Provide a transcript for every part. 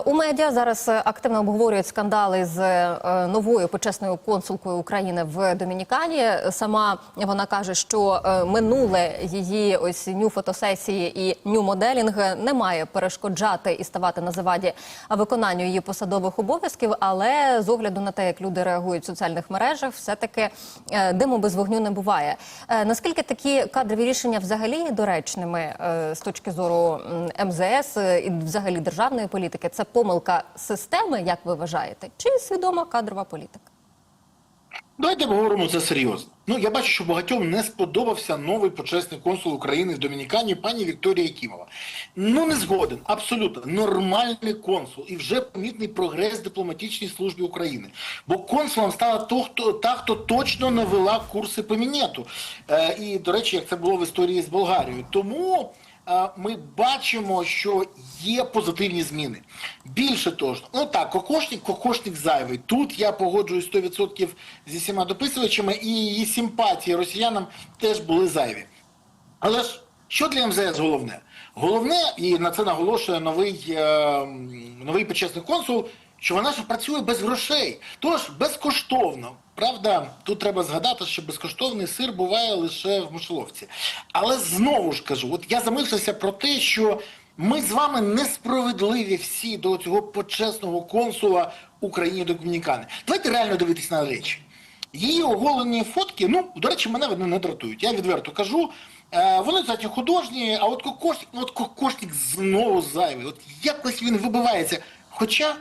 У медіа зараз активно обговорюють скандали з новою почесною консулкою України в Домінікані. Сама вона каже, що минуле її ось нью-фотосесії і нью-моделінг не має перешкоджати і ставати на заваді виконанню її посадових обов'язків, але з огляду на те, як люди реагують в соціальних мережах, все-таки диму без вогню не буває. Наскільки такі кадрові рішення взагалі є доречними з точки зору МЗС і взагалі державної політики? Це помилка системи, як ви вважаєте, чи свідома кадрова політика? Давайте поговоримо це серйозно. Я бачу, що багатьом не сподобався новий почесний консул України в Домінікані пані Вікторія Якимова. Не згоден. Абсолютно. Нормальний консул. І вже помітний прогрес в дипломатичній службі України. Бо консулом стала та, хто точно навела курси по Мінету. І, до речі, як це було в історії з Болгарією. Тому ми бачимо, що є позитивні зміни. Більше того, кокошник зайвий. Тут я погоджуюсь 100% зі всіма дописувачами, і її симпатії росіянам теж були зайві. Але ж, що для МЗС головне? Головне, і на це наголошує новий почесний консул, що вона ж працює без грошей, тож безкоштовно. Правда, тут треба згадати, що безкоштовний сир буває лише в мишоловці. Але знову ж кажу, я замислився про те, що ми з вами несправедливі всі до цього почесного консула України до Домінікани. Давайте реально дивитись на речі. Її оголені фотки, до речі, мене вони не дратують. Я відверто кажу, вони, кстати, художні, а кокошник знову зайвий. Якось він вибивається. Хоча,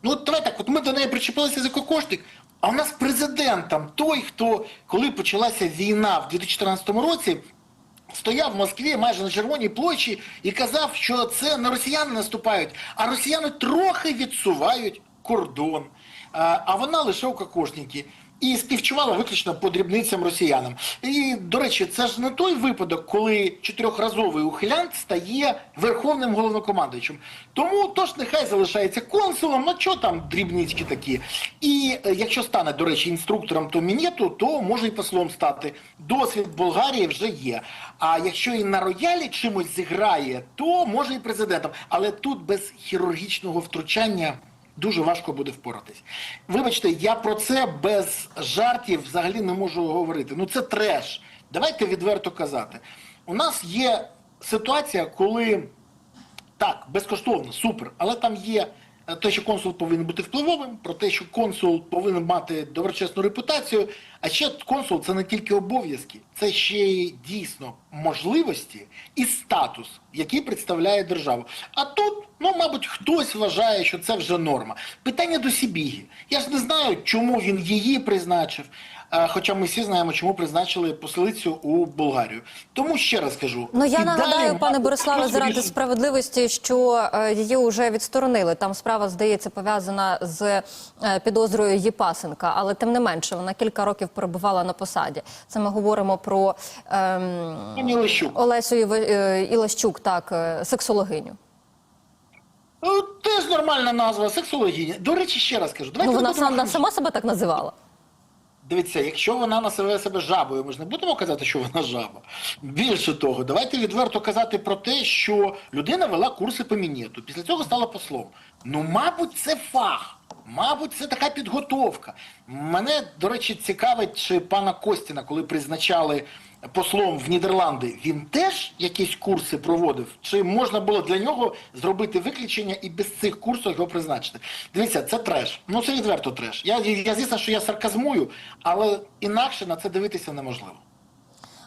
давай так, ми до неї причепилися за кокошник, а у нас президент там той, хто, коли почалася війна в 2014 році, стояв в Москві майже на Червоній площі і казав, що це не росіяни наступають, а росіяни трохи відсувають кордон. А вона лише у кокошнику. І співчувала виключно по дрібницям росіянам. І, до речі, це ж не той випадок, коли чотирьохразовий ухилянт стає верховним головнокомандуючим. Тому, нехай залишається консулом, що там дрібнички такі. І якщо стане, до речі, інструктором то Мінету, то може і послом стати. Досвід Болгарії вже є. А якщо і на роялі чимось зіграє, то може і президентом. Але тут без хірургічного втручання дуже важко буде впоратись. Вибачте, я про це без жартів взагалі не можу говорити. Це треш. Давайте відверто казати. У нас є ситуація, коли, так, безкоштовно, супер, але там є те, що консул повинен бути впливовим, про те, що консул повинен мати доброчесну репутацію, а ще консул – це не тільки обов'язки, це ще й дійсно можливості і статус, який представляє державу. А тут, мабуть, хтось вважає, що це вже норма. Питання до Сибіги. Я ж не знаю, чому він її призначив, хоча ми всі знаємо, чому призначили послицю у Болгарію. Тому ще раз кажу. Я нагадаю, пане Бориславе, заради справедливості, що її вже відсторонили. Там справа, здається, пов'язана з підозрою Єпасенка, але тим не менше, вона кілька років перебувала на посаді. Це ми говоримо про Олесю Ілащук, сексологиню. Теж нормальна назва, сексологиня. До речі, ще раз кажу. Вона сама себе так називала. Дивіться, якщо вона називає себе жабою, ми ж не будемо казати, що вона жаба. Більше того, давайте відверто казати про те, що людина вела курси по Мінету, після цього стала послом. Мабуть, це фах, мабуть, це така підготовка. Мене, до речі, цікавить, чи пана Костіна, коли призначали послом в Нідерланди, він теж якісь курси проводив? Чи можна було для нього зробити виключення і без цих курсів його призначити? Дивіться, це треш. Це відверто треш. Я звісно, що я сарказмую, але інакше на це дивитися неможливо.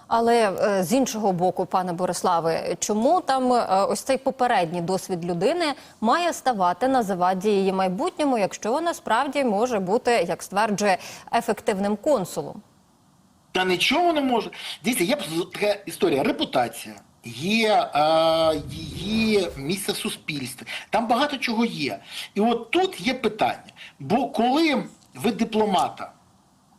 Але з іншого боку, пане Бориславе, чому там ось цей попередній досвід людини має ставати на заваді її майбутньому, якщо вона справді може бути, як стверджує, ефективним консулом? Та нічого не може. Дивіться, є така історія, репутація, є її місце в суспільстві, там багато чого є. І от тут є питання, бо коли ви дипломата,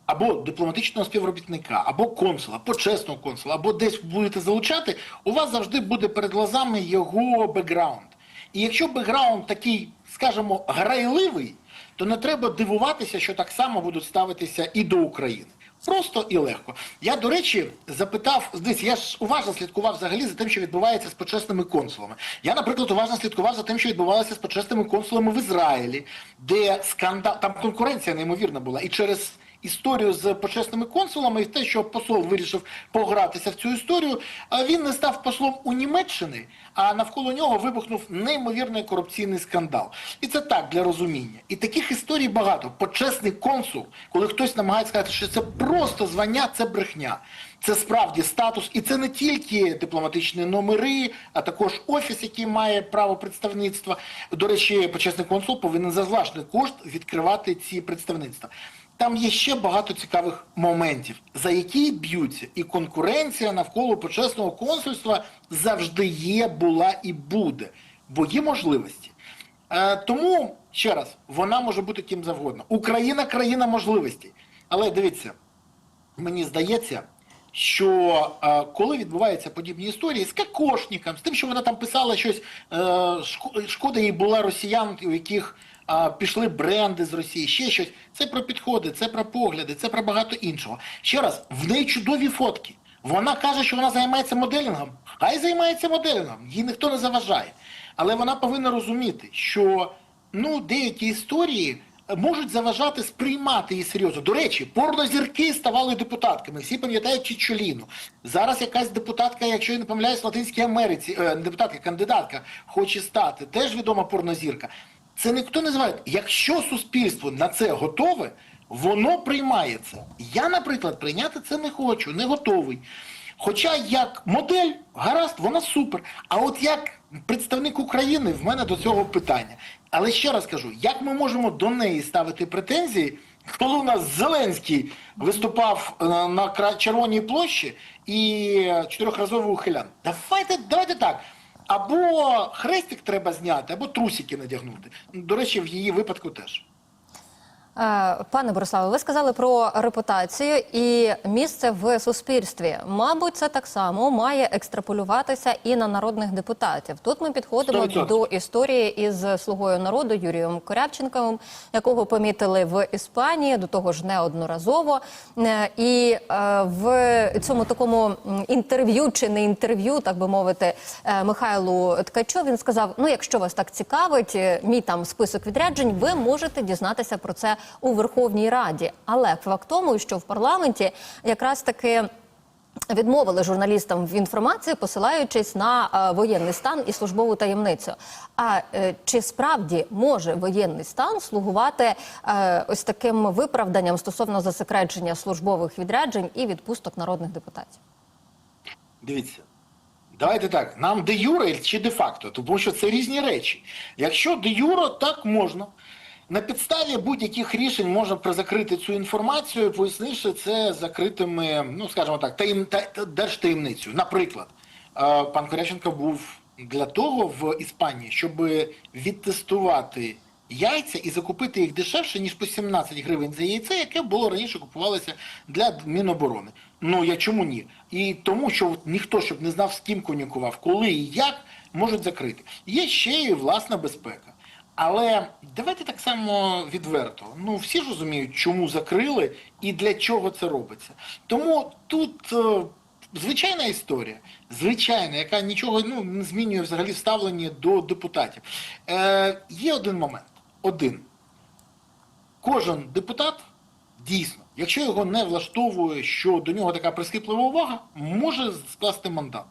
або дипломатичного співробітника, або консула, почесного консула, або десь будете залучати, у вас завжди буде перед глазами його бекграунд. І якщо бекграунд такий, скажімо, грайливий, то не треба дивуватися, що так само будуть ставитися і до України. Просто і легко. Я, до речі, запитав, дивіться, я ж уважно слідкував взагалі за тим, що відбувається з почесними консулами. Я, наприклад, уважно слідкував за тим, що відбувалося з почесними консулами в Ізраїлі, де скандал, там конкуренція неймовірна була. І через історію з почесними консулами, і те, що посол вирішив погратися в цю історію, він не став послом у Німеччини, а навколо нього вибухнув неймовірний корупційний скандал. І це так, для розуміння. І таких історій багато. Почесний консул, коли хтось намагається сказати, що це просто звання, це брехня. Це справді статус, і це не тільки дипломатичні номери, а також офіс, який має право представництва. До речі, почесний консул повинен за власний кошт відкривати ці представництва. Там є ще багато цікавих моментів, за які б'ються. І конкуренція навколо почесного консульства завжди є, була і буде. Бо є можливості. Тому, ще раз, вона може бути ким завгодно. Україна – країна можливостей. Але дивіться, мені здається, що коли відбуваються подібні історії з кокошником, з тим, що вона там писала щось, шкода їй була росіян, у яких пішли бренди з Росії, ще щось. Це про підходи, це про погляди, це про багато іншого. Ще раз, в неї чудові фотки. Вона каже, що вона займається моделінгом. Хай займається моделінгом, їй ніхто не заважає. Але вона повинна розуміти, що деякі історії можуть заважати сприймати її серйозно. До речі, порнозірки ставали депутатками. Всі пам'ятають Чичоліну. Зараз якась депутатка, якщо я не помиляюсь, в Латинській Америці, депутатка, кандидатка, хоче стати. Теж відома порнозірка. Це ніхто не зває. Якщо суспільство на це готове, воно приймає це. Я, наприклад, прийняти це не хочу, не готовий. Хоча як модель, гаразд, вона супер. А от як представник України, в мене до цього питання. Але ще раз кажу, як ми можемо до неї ставити претензії, коли у нас Зеленський виступав на Червоній площі і чотирьохразовий ухилян? Давайте так. Або хрестик треба зняти, або трусики надягнути. До речі, в її випадку теж. Пане Бориславе, ви сказали про репутацію і місце в суспільстві. Мабуть, це так само має екстраполюватися і на народних депутатів. Тут ми підходимо 100%. до історії із «Слугою народу» Юрієм Корявченковим, якого помітили в Іспанії, до того ж неодноразово. І в цьому такому інтерв'ю, чи не інтерв'ю, так би мовити, Михайлу Ткачу, він сказав, якщо вас так цікавить, мій там список відряджень, ви можете дізнатися про це у Верховній Раді. Але факт тому, що в парламенті якраз таки відмовили журналістам в інформації, посилаючись на воєнний стан і службову таємницю. А чи справді може воєнний стан слугувати ось таким виправданням стосовно засекречення службових відряджень і відпусток народних депутатів? Дивіться. Давайте так, нам де юре чи де факто, тому що це різні речі. Якщо де юре, так можна. На підставі будь-яких рішень можна призакрити цю інформацію, пояснивши це закритими, скажімо так, держтаємницею. Наприклад, пан Корявченков був для того в Іспанії, щоб відтестувати яйця і закупити їх дешевше, ніж по 17 гривень за яйце, яке було раніше купувалося для Міноборони. Чому ні? І тому, що ніхто, щоб не знав, з ким комунікував, коли і як, можуть закрити. Є ще і власна безпека. Але давайте так само відверто. Всі ж розуміють, чому закрили і для чого це робиться. Тому тут звичайна історія, звичайна, яка нічого не змінює взагалі в ставленні до депутатів. Є один момент. Кожен депутат, дійсно, якщо його не влаштовує, що до нього така прискіплива увага, може скласти мандат.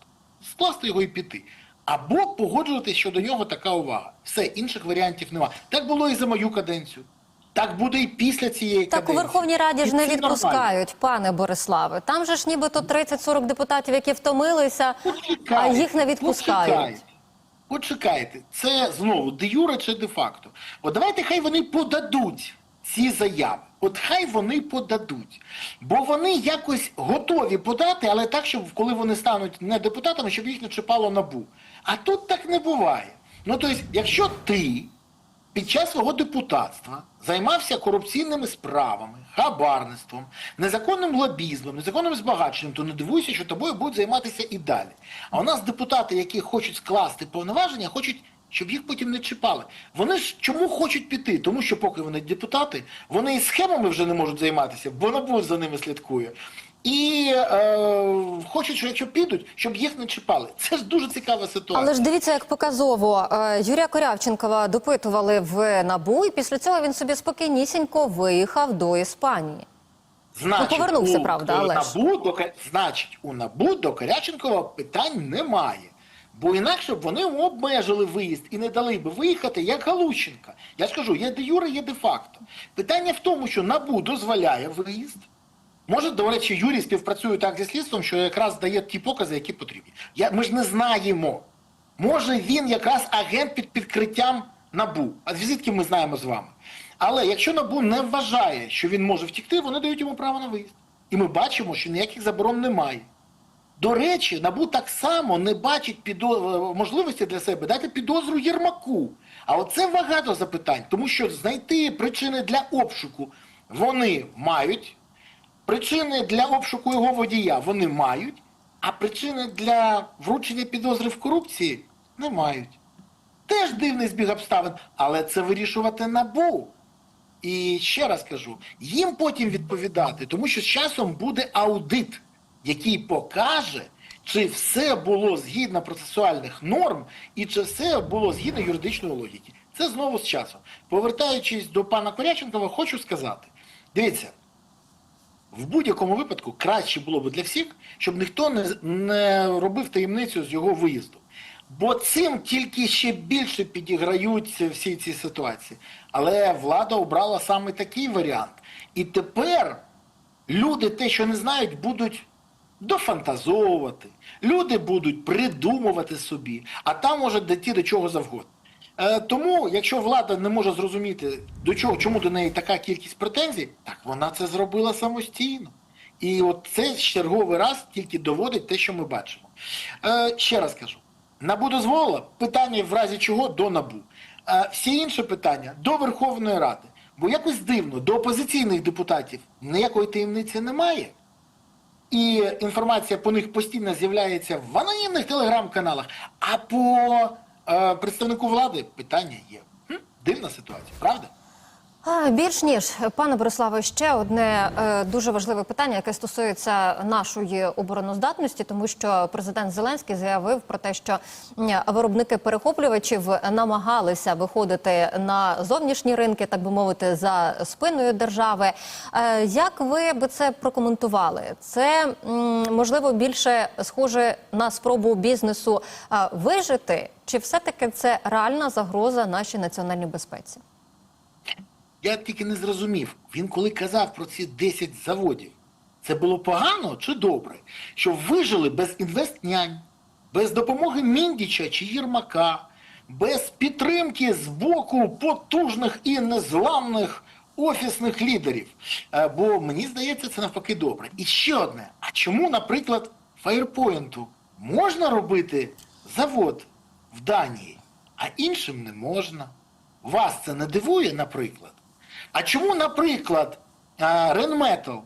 Скласти його і піти. Або погоджуватися, що до нього така увага. Все, інших варіантів нема. Так було і за мою каденцію. Так буде і після цієї каденції. Так у Верховній Раді ж не відпускають, нормально. Пане Бориславе. Там же ж нібито 30-40 депутатів, які втомилися, а їх не відпускають. Почекайте. Це знову де юре чи де факто. Давайте хай вони подадуть ці заяви. Хай вони подадуть. Бо вони якось готові подати, але так, щоб коли вони стануть не депутатами, щоб їх не чіпало НАБУ. А тут так не буває. Тобто, якщо ти під час свого депутатства займався корупційними справами, хабарництвом, незаконним лобізмом, незаконним збагаченням, то не дивуйся, що тобою будуть займатися і далі. А у нас депутати, які хочуть скласти повноваження, хочуть щоб їх потім не чіпали. Вони ж чому хочуть піти? Тому що поки вони депутати, вони і схемами вже не можуть займатися, бо НАБУ за ними слідкує. І хочуть, що якщо підуть, щоб їх не чіпали. Це ж дуже цікава ситуація. Але ж дивіться, як показово. Юрія Корявченкова допитували в НАБУ, і після цього він собі спокійнісінько виїхав до Іспанії. Значить, повернувся, правда, але ж. у НАБУ до Корявченкова питань немає. Бо інакше б вони обмежили виїзд і не дали би виїхати, як Галущенка. Я ж кажу, є де юре, є де факто. Питання в тому, що НАБУ дозволяє виїзд. Може, до речі, Юрій співпрацює так зі слідством, що якраз дає ті покази, які потрібні. Ми ж не знаємо. Може, він якраз агент під підкриттям НАБУ. А звідки ми знаємо з вами? Але якщо НАБУ не вважає, що він може втікти, вони дають йому право на виїзд. І ми бачимо, що ніяких заборон немає. До речі, НАБУ так само не бачить можливості для себе дати підозру Єрмаку. А оце багато запитань, тому що знайти причини для обшуку вони мають, причини для обшуку його водія вони мають, а причини для вручення підозри в корупції не мають. Теж дивний збіг обставин, але це вирішувати НАБУ. І ще раз кажу, їм потім відповідати, тому що з часом буде аудит, який покаже, чи все було згідно процесуальних норм і чи все було згідно юридичної логіки. Це знову з часом. Повертаючись до пана Корявченкова, хочу сказати. Дивіться, в будь-якому випадку краще було б для всіх, щоб ніхто не робив таємницю з його виїзду. Бо цим тільки ще більше підіграються всі ці ситуації. Але влада обрала саме такий варіант. І тепер люди те, що не знають, будуть дофантазовувати. Люди будуть придумувати собі. А там може дійти до чого завгодно. Тому, якщо влада не може зрозуміти, чому до неї така кількість претензій, так вона це зробила самостійно. І от це черговий раз тільки доводить те, що ми бачимо. Ще раз кажу. НАБУ дозволила? Питання в разі чого до НАБУ. Всі інші питання до Верховної Ради. Бо якось дивно, до опозиційних депутатів ніякої таємниці немає. І інформація по них постійно з'являється в анонімних телеграм-каналах. А по представнику влади питання є. Дивна ситуація, правда? Більш ніж, пане Бориславе, ще одне дуже важливе питання, яке стосується нашої обороноздатності, тому що президент Зеленський заявив про те, що виробники перехоплювачів намагалися виходити на зовнішні ринки, так би мовити, за спиною держави. Як ви би це прокоментували? Це, можливо, більше схоже на спробу бізнесу вижити, чи все-таки це реальна загроза нашій національній безпеці? Я тільки не зрозумів, він коли казав про ці 10 заводів, це було погано чи добре? Що вижили без інвестнянь, без допомоги Міндіча чи Єрмака, без підтримки з боку потужних і незламних офісних лідерів. Бо мені здається, це навпаки добре. І ще одне, а чому, наприклад, Фаєрпойнту можна робити завод в Данії, а іншим не можна? Вас це не дивує, наприклад? А чому, наприклад, Ренметал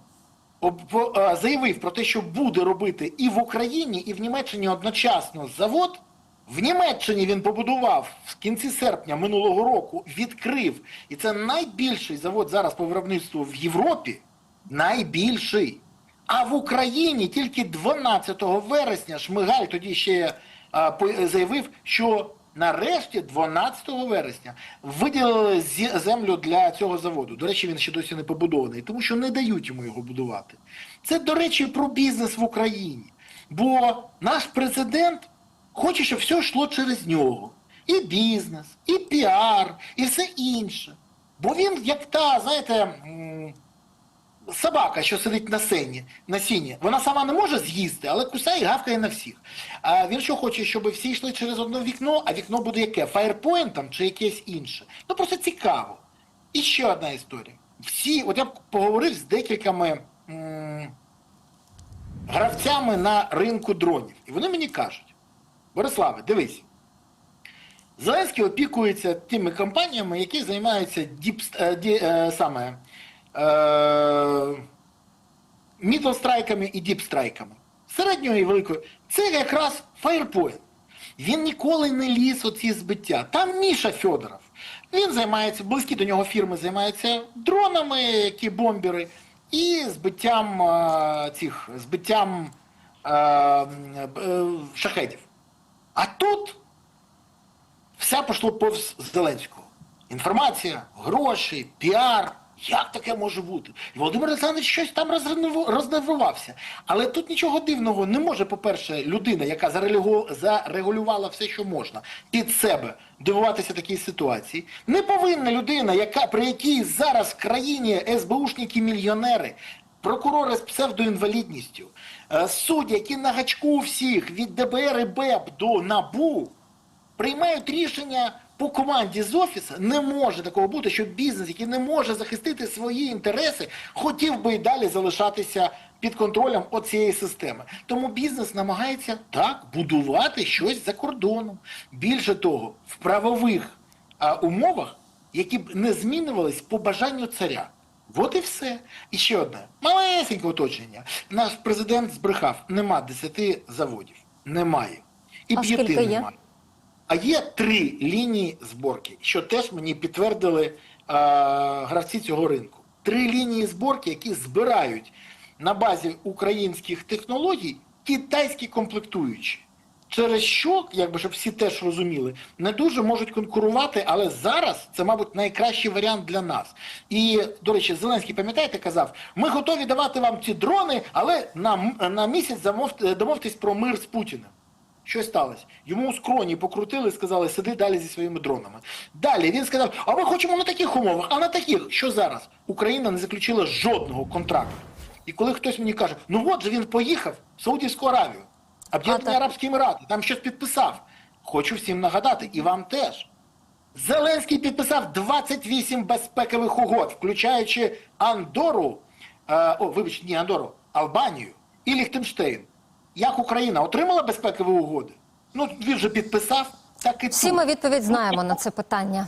заявив про те, що буде робити і в Україні, і в Німеччині одночасно завод? В Німеччині він побудував в кінці серпня минулого року, відкрив. І це найбільший завод зараз по виробництву в Європі. Найбільший. А в Україні тільки 12 вересня Шмигаль тоді ще заявив, що нарешті, 12 вересня, виділили землю для цього заводу. До речі, він ще досі не побудований, тому що не дають йому його будувати. Це, до речі, про бізнес в Україні. Бо наш президент хоче, щоб все йшло через нього. І бізнес, і піар, і все інше. Бо він, як та, знаєте, собака, що сидить на сіні, вона сама не може з'їсти, але кусає і гавкає на всіх. А він що хоче, щоб всі йшли через одне вікно, а вікно буде яке? Фаєрпойнтом чи якесь інше? Ну просто цікаво. І ще одна історія. От я поговорив з декількома гравцями на ринку дронів. І вони мені кажуть: Бориславе, дивись, Зеленський опікується тими компаніями, які займаються мідлстрайками і діпстрайками. Середньої і великої. Це якраз Фаєрпойнт. Він ніколи не ліз у ці збиття. Там Міша Фьодоров. Він займається, близькі до нього фірми займаються дронами, які бомбери, і збиттям шахедів. А тут все пішло повз Зеленського. Інформація, гроші, піар. Як таке може бути? І Володимир Олександрович щось там рознервувався. Але тут нічого дивного не може, по-перше, людина, яка зарегулювала все, що можна, під себе дивуватися такій ситуації. Не повинна людина, при якій зараз в країні СБУшники-мільйонери, прокурори з псевдоінвалідністю, судді, які на гачку всіх, від ДБР і БЕП до НАБУ, приймають рішення по команді з офісу. Не може такого бути, що бізнес, який не може захистити свої інтереси, хотів би і далі залишатися під контролем оцієї системи. Тому бізнес намагається так будувати щось за кордоном. Більше того, в правових умовах, які б не змінювались по бажанню царя. От і все. І ще одне. Малесеньке уточнення. Наш президент збрехав. Нема 10 заводів. Немає. І 5 немає. А є 3 лінії зборки, що теж мені підтвердили гравці цього ринку. 3 лінії зборки, які збирають на базі українських технологій китайські комплектуючі. Через що, щоб всі теж розуміли, не дуже можуть конкурувати, але зараз це, мабуть, найкращий варіант для нас. І, до речі, Зеленський, пам'ятаєте, казав, ми готові давати вам ці дрони, але на місяць домовтесь про мир з Путіним. Що сталося? Йому у скроні покрутили і сказали, сиди далі зі своїми дронами. Далі він сказав, а ми хочемо на таких умовах, а на таких. Що зараз? Україна не заключила жодного контракту. І коли хтось мені каже, ну от же він поїхав в Саудівську Аравію, Об'єднані Арабські Емірати, там щось підписав. Хочу всім нагадати, і вам теж. Зеленський підписав 28 безпекових угод, включаючи Андору, Албанію і Ліхтенштейн. Як Україна отримала безпекові угоди? Ну, він же підписав, так і тут. Всі ми відповідь знаємо на це питання.